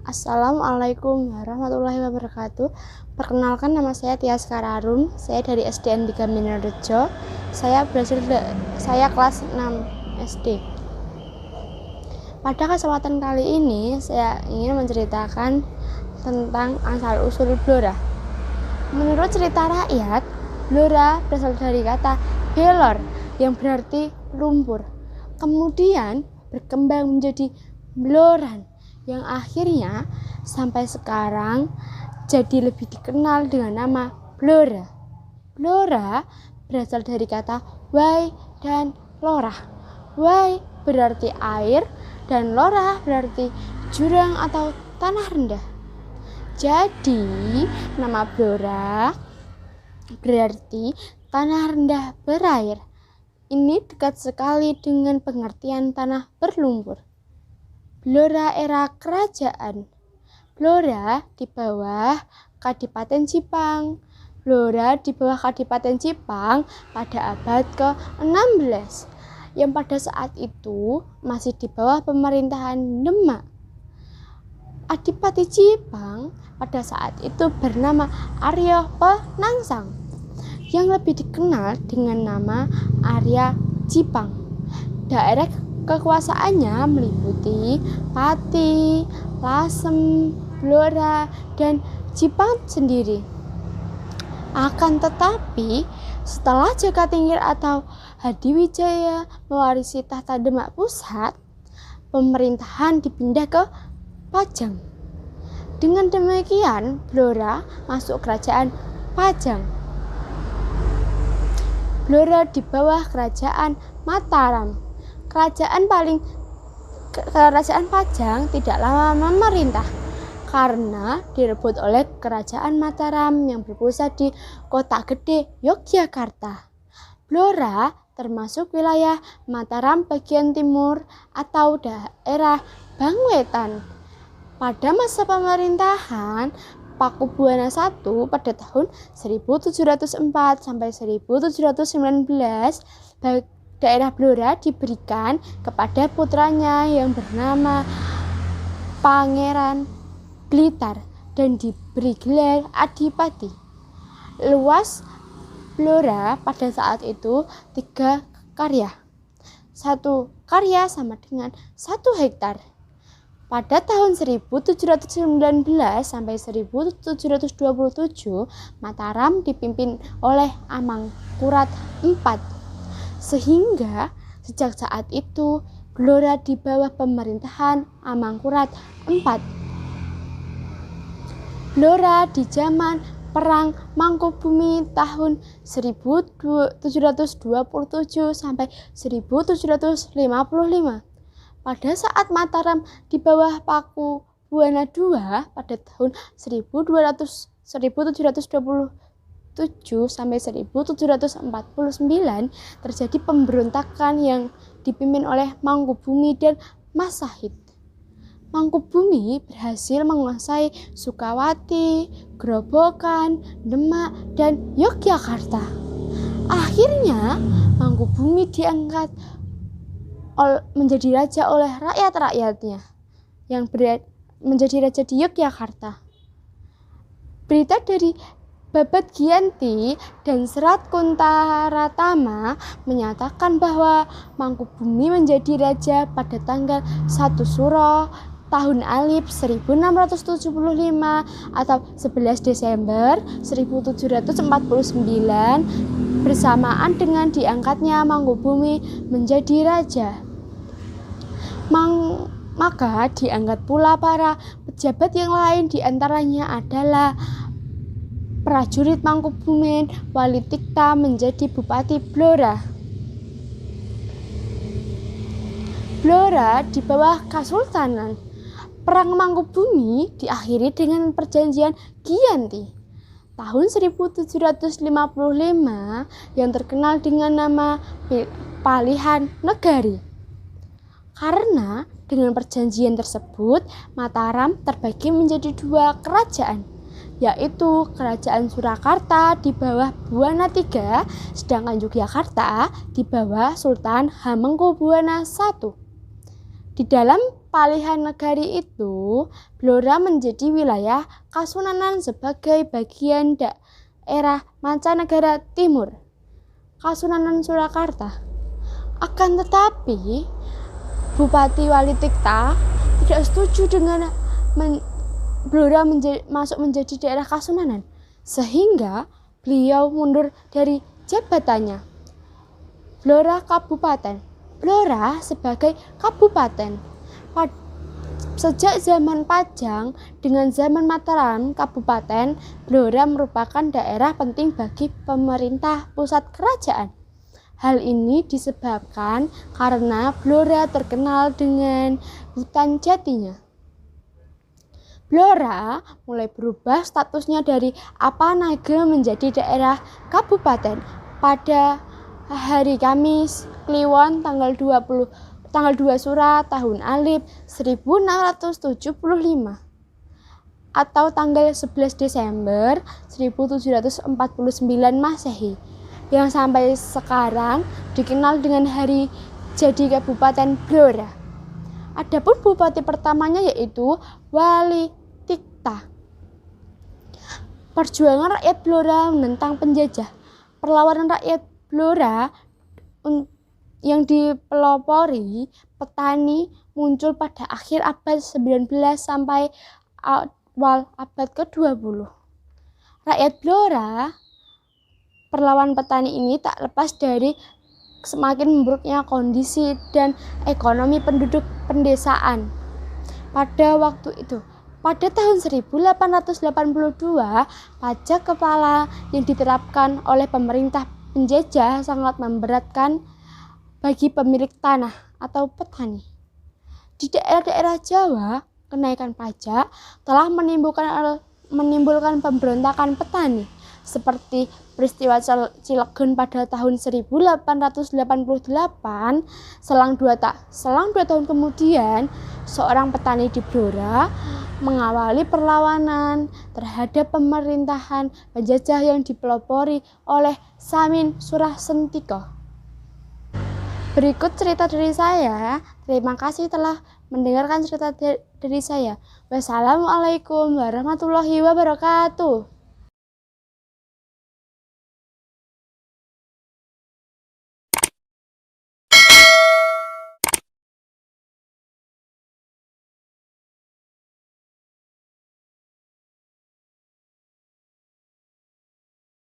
Assalamualaikum warahmatullahi wabarakatuh. Perkenalkan, nama saya Tias Kararum. Saya dari SDN 3 Minarjo. Saya kelas 6 SD. Pada kesempatan kali ini saya ingin menceritakan tentang asal-usul Blora. Menurut cerita rakyat, Blora berasal dari kata belor yang berarti lumpur. Kemudian berkembang menjadi bloran yang akhirnya sampai sekarang jadi lebih dikenal dengan nama Blora. Blora berasal dari kata wai dan lorah. Wai berarti air dan lorah berarti jurang atau tanah rendah. Jadi nama Blora berarti tanah rendah berair. Ini dekat sekali dengan pengertian tanah berlumpur. Blora era kerajaan. Blora di bawah Kadipaten Jipang. Blora di bawah Kadipaten Jipang pada abad ke-16 yang pada saat itu masih di bawah pemerintahan Demak. Adipati Jipang pada saat itu bernama Arya Penangsang yang lebih dikenal dengan nama Arya Jipang. Daerah kekuasaannya meliputi Pati, Lasem, Blora, dan Jipang sendiri. Akan tetapi, setelah Jakatingkir atau Hadiwijaya mewarisi tahta Demak Pusat, pemerintahan dipindah ke Pajang. Dengan demikian, Blora masuk kerajaan Pajang. Blora di bawah kerajaan Mataram. Kerajaan Pajang tidak lama memerintah karena direbut oleh kerajaan Mataram yang berpusat di Kota Gede, Yogyakarta. Blora termasuk wilayah Mataram bagian timur atau daerah Bangwetan. Pada masa pemerintahan Pakubuwana I pada tahun 1704 sampai 1719, daerah Blora diberikan kepada putranya yang bernama Pangeran Blitar dan diberi gelar Adipati. Luas Blora pada saat itu 3 karya. 1 karya sama dengan 1 hektar. Pada tahun 1719 sampai 1727, Mataram dipimpin oleh Amangkurat IV. Sehingga sejak saat itu Blora di bawah pemerintahan Amangkurat IV. Blora di zaman Perang Mangkubumi tahun 1727 sampai 1755. Pada saat Mataram di bawah Pakubuwana II pada tahun 1727 sampai 1749 terjadi pemberontakan yang dipimpin oleh Mangkubumi dan Masahid. Mangkubumi berhasil menguasai Sukawati, Grobogan, Demak, dan Yogyakarta. Akhirnya Mangkubumi diangkat menjadi raja oleh rakyat-rakyatnya yang menjadi raja di Yogyakarta. Berita dari Babad Giyanti dan Serat Kuntaratama menyatakan bahwa Mangkubumi menjadi raja pada tanggal 1 Suro tahun Alif 1675 atau 11 Desember 1749 bersamaan dengan diangkatnya Mangkubumi menjadi raja. Maka diangkat pula para pejabat yang lain, diantaranya adalah prajurit Mangkubumen Wali Tikta menjadi Bupati Blora. Blora di bawah Kasultanan. Perang Mangkubumi diakhiri dengan perjanjian Giyanti tahun 1755 yang terkenal dengan nama Palihan Negari. Karena dengan perjanjian tersebut Mataram terbagi menjadi 2 kerajaan, yaitu Kerajaan Surakarta di bawah Buwana III, sedangkan Yogyakarta di bawah Sultan Hamengkubuwana I. Di dalam palihan negari itu, Blora menjadi wilayah Kasunanan sebagai bagian daerah Mancanegara Timur, Kasunanan Surakarta. Akan tetapi, Bupati Wali Tikta tidak setuju dengan Blora masuk menjadi daerah Kasunanan, sehingga beliau mundur dari jabatannya. Blora Kabupaten. Blora sebagai kabupaten. Sejak zaman Pajang dengan zaman Mataram Kabupaten, Blora merupakan daerah penting bagi pemerintah pusat kerajaan. Hal ini disebabkan karena Blora terkenal dengan hutan jatinya. Blora mulai berubah statusnya dari Apanage menjadi daerah kabupaten pada hari Kamis Kliwon tanggal 2 Sura tahun Alif 1675 atau tanggal 11 Desember 1749 Masehi yang sampai sekarang dikenal dengan hari jadi Kabupaten Blora. Adapun bupati pertamanya yaitu Wali Tikta. Perjuangan rakyat Blora menentang penjajah. Perlawanan rakyat Blora yang dipelopori petani muncul pada akhir abad 19 sampai awal abad ke-20. Rakyat Blora, perlawan petani ini tak lepas dari semakin memburuknya kondisi dan ekonomi penduduk pedesaan pada waktu itu. Pada tahun 1882, pajak kepala yang diterapkan oleh pemerintah penjajah sangat memberatkan bagi pemilik tanah atau petani. Di daerah-daerah Jawa, kenaikan pajak telah menimbulkan pemberontakan petani, seperti peristiwa Cilegon pada tahun 1888. Selang dua tahun kemudian, seorang petani di Blora mengawali perlawanan terhadap pemerintahan penjajah yang dipelopori oleh Samin Surasentiko. Berikut cerita dari saya. Terima kasih telah mendengarkan cerita dari saya. Wassalamualaikum warahmatullahi wabarakatuh.